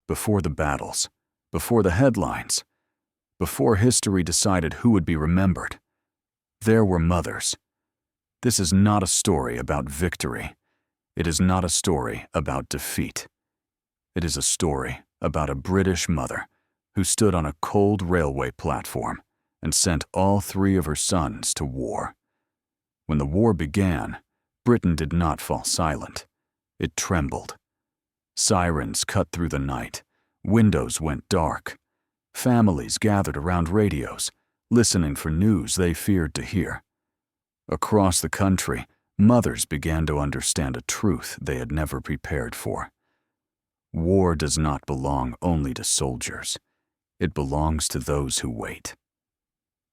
before the battles, before the headlines, before history decided who would be remembered. There were mothers. This is not a story about victory. It is not a story about defeat. It is a story about a British mother who stood on a cold railway platform and sent all 3 of her sons to war. When the war began, Britain did not fall silent. It trembled. Sirens cut through the night. Windows went dark. Families gathered around radios, listening for news they feared to hear. Across the country, mothers began to understand a truth they had never prepared for. War does not belong only to soldiers. It belongs to those who wait.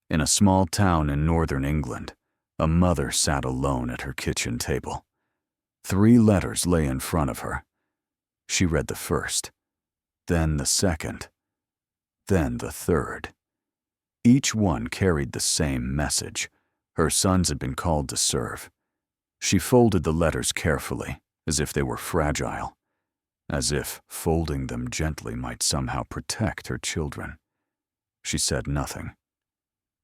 In a small town in northern England, a mother sat alone at her kitchen table. 3 letters lay in front of her. She read the first, then the second, then the third. Each one carried the same message. Her sons had been called to serve. She folded the letters carefully, as if they were fragile, as if folding them gently might somehow protect her children. She said nothing.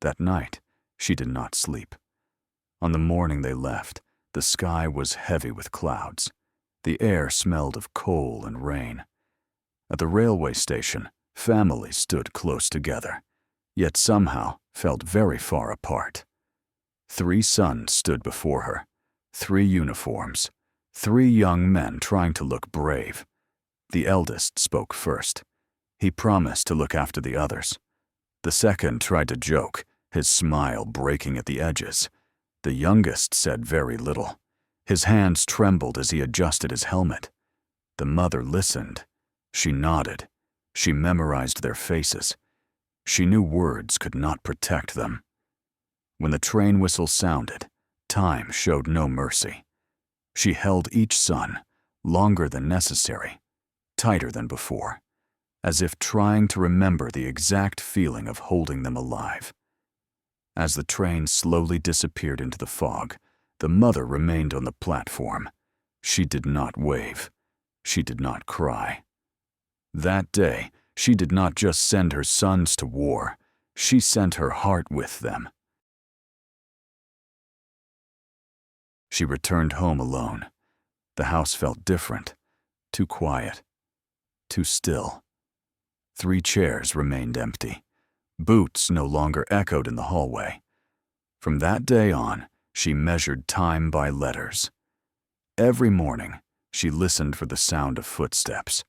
That night, she did not sleep. On the morning they left, the sky was heavy with clouds. The air smelled of coal and rain. At the railway station, families stood close together, yet somehow felt very far apart. 3 sons stood before her, 3 uniforms, 3 young men trying to look brave. The eldest spoke first. He promised to look after the others. The second tried to joke, his smile breaking at the edges. The youngest said very little. His hands trembled as he adjusted his helmet. The mother listened. She nodded. She memorized their faces. She knew words could not protect them. When the train whistle sounded, time showed no mercy. She held each son, longer than necessary, tighter than before, as if trying to remember the exact feeling of holding them alive. As the train slowly disappeared into the fog, the mother remained on the platform. She did not wave. She did not cry. That day, she did not just send her sons to war. She sent her heart with them. She returned home alone. The house felt different, too quiet, too still. 3 chairs remained empty. Boots no longer echoed in the hallway. From that day on, she measured time by letters. Every morning, she listened for the sound of footsteps.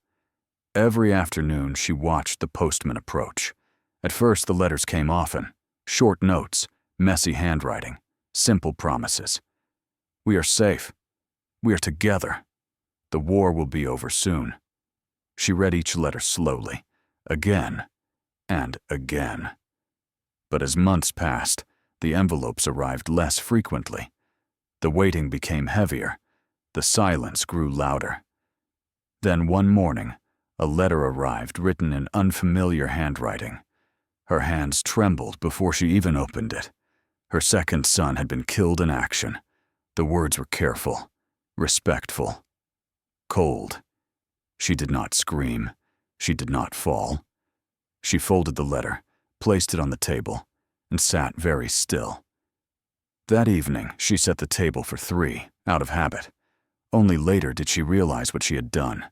Every afternoon, she watched the postman approach. At first, the letters came often. Short notes, messy handwriting, simple promises. We are safe. We are together. The war will be over soon. She read each letter slowly, again and again. But as months passed, the envelopes arrived less frequently. The waiting became heavier. The silence grew louder. Then one morning, a letter arrived written in unfamiliar handwriting. Her hands trembled before she even opened it. Her second son had been killed in action. The words were careful, respectful, cold. She did not scream. She did not fall. She folded the letter, placed it on the table, and sat very still. That evening, she set the table for 3, out of habit. Only later did she realize what she had done.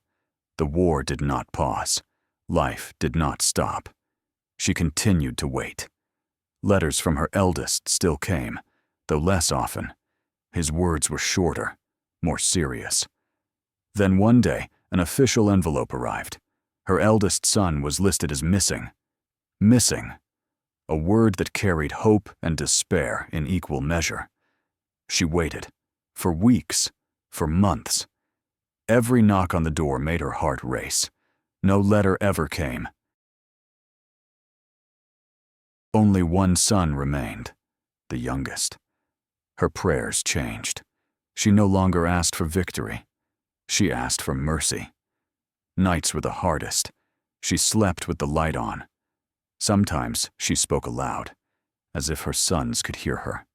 The war did not pause. Life did not stop. She continued to wait. Letters from her eldest still came, though less often. His words were shorter, more serious. Then one day, an official envelope arrived. Her eldest son was listed as missing. Missing. A word that carried hope and despair in equal measure. She waited. For weeks. For months. Every knock on the door made her heart race. No letter ever came. Only one son remained, the youngest. Her prayers changed. She no longer asked for victory. She asked for mercy. Nights were the hardest. She slept with the light on. Sometimes she spoke aloud, as if her sons could hear her.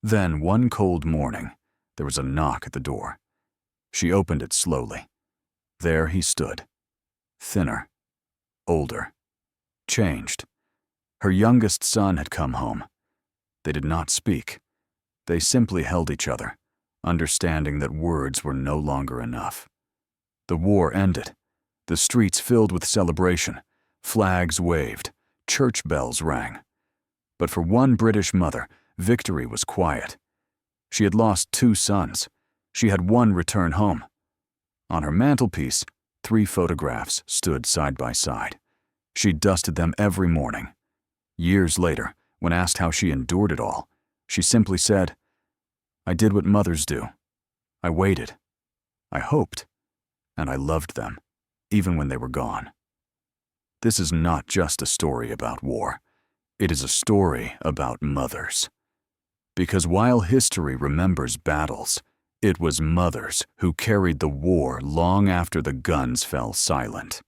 Then, one cold morning, there was a knock at the door. She opened it slowly. There he stood, thinner, older, changed. Her youngest son had come home. They did not speak. They simply held each other, understanding that words were no longer enough. The war ended. The streets filled with celebration. Flags waved. Church bells rang. But for one British mother, victory was quiet. She had lost 2 sons. She had one return home. On her mantelpiece, 3 photographs stood side by side. She dusted them every morning. Years later, when asked how she endured it all, she simply said, "I did what mothers do. I waited. I hoped. And I loved them, even when they were gone." This is not just a story about war. It is a story about mothers. Because while history remembers battles, it was mothers who carried the war long after the guns fell silent.